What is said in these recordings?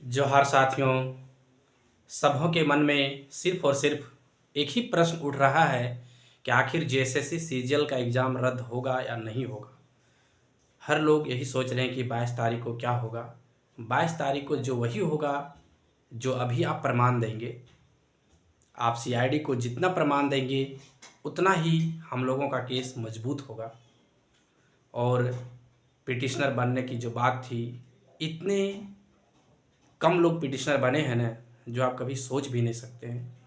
जोहार साथियों। सबों के मन में सिर्फ और सिर्फ एक ही प्रश्न उठ रहा है कि आखिर जेएसएससी सीजीएल का एग्ज़ाम रद्द होगा या नहीं होगा। हर लोग यही सोच रहे हैं कि 22 तारीख को क्या होगा। 22 तारीख को जो वही होगा जो अभी आप प्रमाण देंगे। आप सीआईडी को जितना प्रमाण देंगे उतना ही हम लोगों का केस मजबूत होगा। और पिटिशनर बनने की जो बात थी, इतने कम लोग पिटिशनर बने हैं ना, जो आप कभी सोच भी नहीं सकते हैं।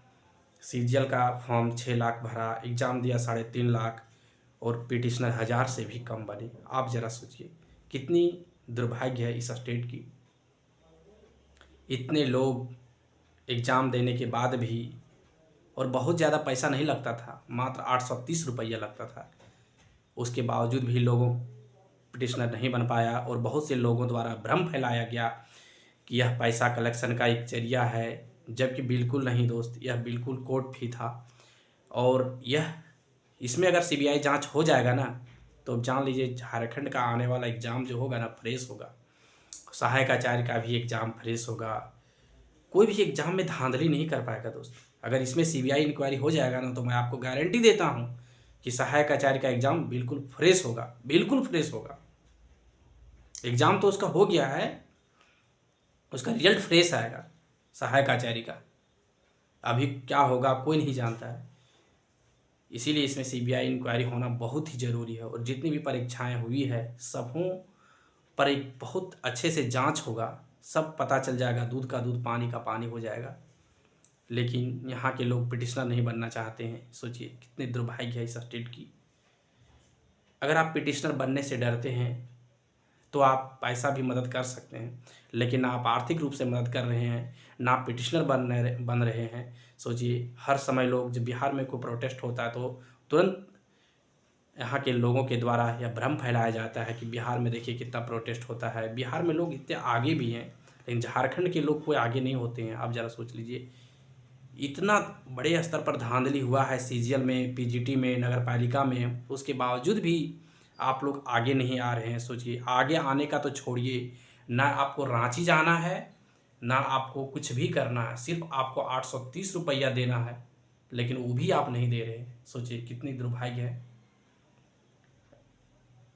सीजीएल का फॉर्म 6 लाख भरा, एग्ज़ाम दिया 3.5 लाख और पिटिशनर 1000 से भी कम बने। आप ज़रा सोचिए कितनी दुर्भाग्य है इस स्टेट की। इतने लोग एग्ज़ाम देने के बाद भी, और बहुत ज़्यादा पैसा नहीं लगता था, मात्र 830 रुपया लगता था, उसके बावजूद भी लोगों पिटिशनर नहीं बन पाया। और बहुत से लोगों द्वारा भ्रम फैलाया गया कि यह पैसा कलेक्शन का एक जरिया है, जबकि बिल्कुल नहीं दोस्त, यह बिल्कुल कोर्ट फी था। और यह इसमें अगर सीबीआई जांच हो जाएगा ना, तो जान लीजिए झारखंड का आने वाला एग्ज़ाम जो होगा ना, फ्रेश होगा। सहायक आचार्य का भी एग्ज़ाम फ्रेश होगा। कोई भी एग्ज़ाम में धांधली नहीं कर पाएगा दोस्त। अगर इसमें सीबीआई इंक्वायरी हो जाएगा ना, तो मैं आपको गारंटी देता हूँ कि सहायक आचार्य का एग्ज़ाम बिल्कुल फ्रेश होगा, बिल्कुल फ्रेश होगा। एग्ज़ाम तो उसका हो गया है, उसका रिजल्ट फ्रेश आएगा सहायक आचार्य का। अभी क्या होगा कोई नहीं जानता है। इसीलिए इसमें सीबीआई इंक्वायरी होना बहुत ही ज़रूरी है। और जितनी भी परीक्षाएं हुई है, सबों पर एक बहुत अच्छे से जांच होगा, सब पता चल जाएगा, दूध का दूध पानी का पानी हो जाएगा। लेकिन यहाँ के लोग पिटिशनर नहीं बनना चाहते हैं। सोचिए कितनी दुर्भाग्य है इस स्टेट की। अगर आप पिटिशनर बनने से डरते हैं तो आप पैसा भी मदद कर सकते हैं, लेकिन ना आप आर्थिक रूप से मदद कर रहे हैं, ना आप पिटिशनर बन रहे हैं। सोचिए हर समय लोग, जब बिहार में कोई प्रोटेस्ट होता है तो तुरंत यहाँ के लोगों के द्वारा यह भ्रम फैलाया जाता है कि बिहार में देखिए कितना प्रोटेस्ट होता है। बिहार में लोग इतने आगे भी हैं, लेकिन झारखंड के लोग कोई आगे नहीं होते हैं। आप ज़रा सोच लीजिए, इतना बड़े स्तर पर धांधली हुआ है सीजीएल में, पीजीटी में, नगर पालिका में, उसके बावजूद भी आप लोग आगे नहीं आ रहे हैं। सोचिए आगे आने का तो छोड़िए, ना आपको रांची जाना है, ना आपको कुछ भी करना है, सिर्फ आपको 830 रुपया देना है, लेकिन वो भी आप नहीं दे रहे हैं। सोचिए कितनी दुर्भाग्य है।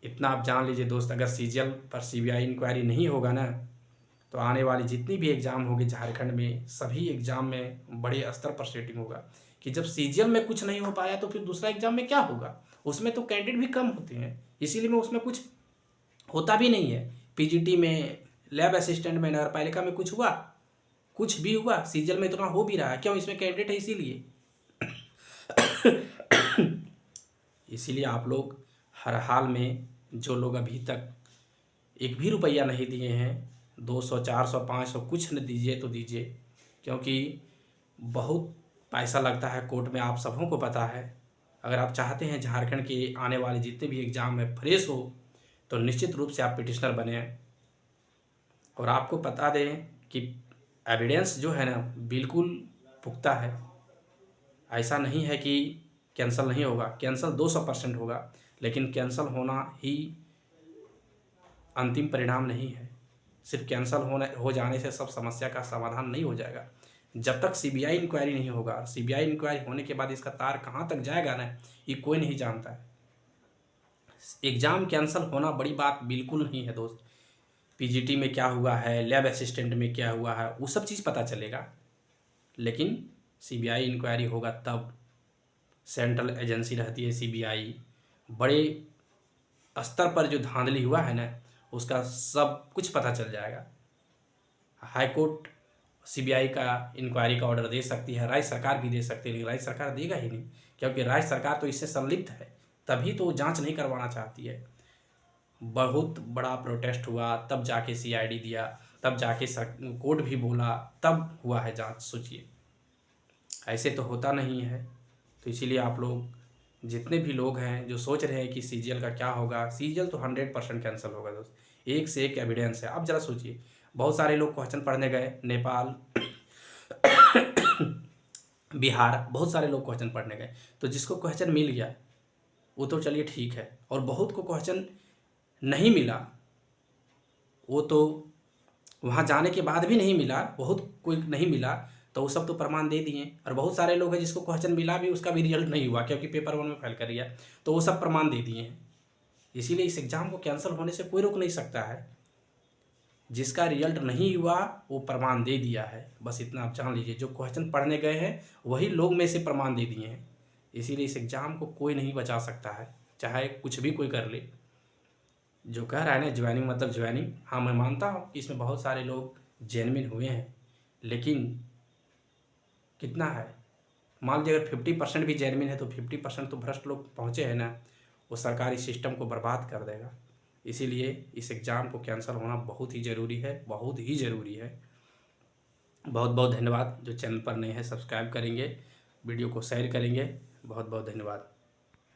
इतना आप जान लीजिए दोस्त, अगर सीजीएल पर सीबीआई इंक्वायरी नहीं होगा ना, तो आने वाली जितनी भी एग्ज़ाम होगी झारखंड में, सभी एग्ज़ाम में बड़े स्तर पर सेटिंग होगा कि जब सीजीएल में कुछ नहीं हो पाया तो फिर दूसरा एग्ज़ाम में क्या होगा। उसमें तो कैंडिडेट भी कम होते हैं, इसीलिए में उसमें कुछ होता भी नहीं है। पीजीटी में, लैब असिस्टेंट में, नगर पालिका में कुछ हुआ, कुछ भी हुआ। सीजीएल में इतना हो भी रहा है, क्यों? इसमें कैंडिडेट है इसीलिए। इसीलिए आप लोग हर हाल में, जो लोग अभी तक एक भी रुपया नहीं दिए हैं, 200, 400, 500 कुछ न दीजिए तो दीजिए, क्योंकि बहुत पैसा लगता है कोर्ट में, आप सबों को पता है। अगर आप चाहते हैं झारखंड के आने वाले जितने भी एग्ज़ाम में फ्रेश हो, तो निश्चित रूप से आप पिटिशनर बने। और आपको बता दें कि एविडेंस जो है ना, बिल्कुल पुख्ता है। ऐसा नहीं है कि कैंसिल नहीं होगा, कैंसिल 200% होगा, लेकिन कैंसिल होना ही अंतिम परिणाम नहीं है। सिर्फ कैंसिल हो जाने से सब समस्या का समाधान नहीं हो जाएगा। जब तक सीबीआई इंक्वायरी नहीं होगा, सीबीआई इंक्वायरी होने के बाद इसका तार कहाँ तक जाएगा ना, ये कोई नहीं जानता है। एग्ज़ाम कैंसिल होना बड़ी बात बिल्कुल नहीं है दोस्त। पीजीटी में क्या हुआ है, लैब असिस्टेंट में क्या हुआ है, वो सब चीज़ पता चलेगा। लेकिन सीबीआई इंक्वायरी होगा तब। सेंट्रल एजेंसी रहती है सीबीआई, बड़े स्तर पर जो धांधली हुआ है ना, उसका सब कुछ पता चल जाएगा। हाई कोर्ट सीबीआई का इंक्वायरी का ऑर्डर दे सकती है, राज्य सरकार भी दे सकती है, लेकिन राज्य सरकार देगा ही नहीं, क्योंकि राज्य सरकार तो इससे संलिप्त है, तभी तो वो जांच नहीं करवाना चाहती है। बहुत बड़ा प्रोटेस्ट हुआ, तब जाके सीआईडी दिया, तब जाके कोर्ट भी बोला, तब हुआ है जांच। सोचिए ऐसे तो होता नहीं है। तो इसीलिए आप लोग, जितने भी लोग हैं जो सोच रहे हैं कि सीजीएल का क्या होगा, सीजीएल तो 100% कैंसिल होगा दोस्त। एक से एक एविडेंस है। आप ज़रा सोचिए, बहुत सारे लोग क्वेश्चन पढ़ने गए नेपाल, बिहार, बहुत सारे लोग क्वेश्चन पढ़ने गए, तो जिसको क्वेश्चन मिल गया वो तो चलिए ठीक है, और बहुत को क्वेश्चन नहीं मिला, वो तो वहाँ जाने के बाद भी नहीं मिला, बहुत कोई नहीं मिला, तो वो सब तो प्रमाण दे दिए। और बहुत सारे लोग हैं जिसको क्वेश्चन मिला भी, उसका भी रिजल्ट नहीं हुआ क्योंकि पेपर 1 में फेल कर दिया, तो वो सब प्रमाण दे दिए हैं। इसीलिए इस एग्ज़ाम को कैंसिल होने से कोई रोक नहीं सकता है। जिसका रिजल्ट नहीं हुआ वो प्रमाण दे दिया है, बस इतना आप जान लीजिए। जो क्वेश्चन पढ़ने गए हैं वही लोग में से प्रमाण दे दिए हैं। इसीलिए इस एग्ज़ाम को कोई नहीं बचा सकता है, चाहे कुछ भी कोई कर ले। जो कह रहा है ना ज्वाइनिंग मतलब ज्वाइनिंग, हाँ मैं मानता हूँ कि इसमें बहुत सारे लोग जेन्युइन हुए हैं, लेकिन कितना है, मान लीजिए अगर 50% भी जेन्युइन है तो 50% तो भ्रष्ट लोग पहुँचे हैं ना, वो सरकारी सिस्टम को बर्बाद कर देगा। इसीलिए इस एग्ज़ाम को कैंसिल होना बहुत ही ज़रूरी है, बहुत ही ज़रूरी है। बहुत बहुत धन्यवाद। जो चैनल पर नए हैं सब्सक्राइब करेंगे, वीडियो को शेयर करेंगे। बहुत बहुत धन्यवाद।